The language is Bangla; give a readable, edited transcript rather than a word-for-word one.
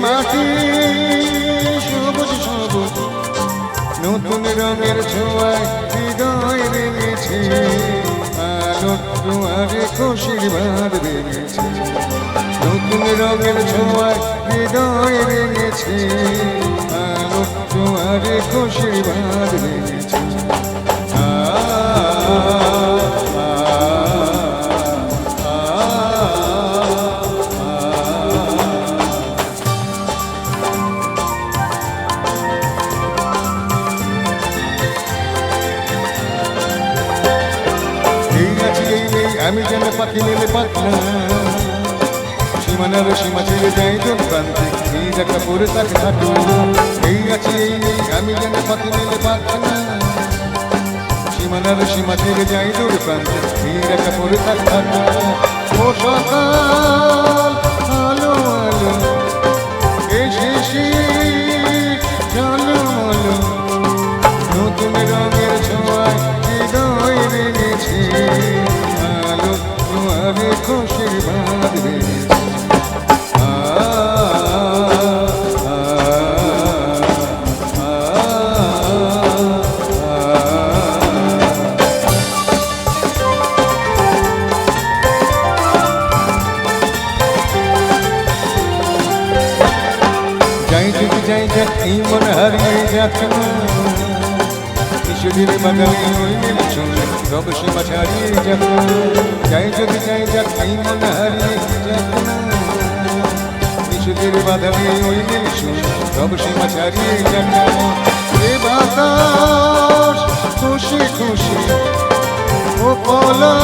মাটি সবুজ সবুজ নতুন রঙের ছোঁয়ায় হৃদয় রেঙেছে, আলোর দুয়ারে খুশির বাঁধ বেঁধেছে। নতুন রঙের ছোঁয়ায় হৃদয় রেঙেছে, আলোর দুয়ারে খুশির বাঁধ বেঁধেছে। আমি যেন পাখি মেলে পাখনা, সীমানার সীমা ছেড়ে যাই দূর প্রান্তে, এই দেখা পরে তাকে হাঁটু। এই আছে এই নেই আমি যেন পাখি মেলে পাখনা, সীমানার সীমা ছেড়ে যাই দূর প্রান্তে, এই দেখা পরে তাকে হাঁটু। ও সকাল আলো আলো এসেছি ঝলমলো, নতুন রঙের ছোঁয়ায় হৃদয় রেঙেছে, আলো দুয়ারে খুশির বাঁধ বেঁধেছে। যাই যদি যাই যাক এই মন হারিয়ে যাক না, কিছুদিন বাগানে ওই নীল সঙ্গে সব সীমা ছাড়িয়ে যাক না। যাই যদি যাই যাক এই মন হারিয়ে যাক না, কিছুদিন বাগানে ওই নীল সঙ্গে সব সীমা ছাড়িয়ে যাক না। এ বাতাস খুশি খুশি ও পলা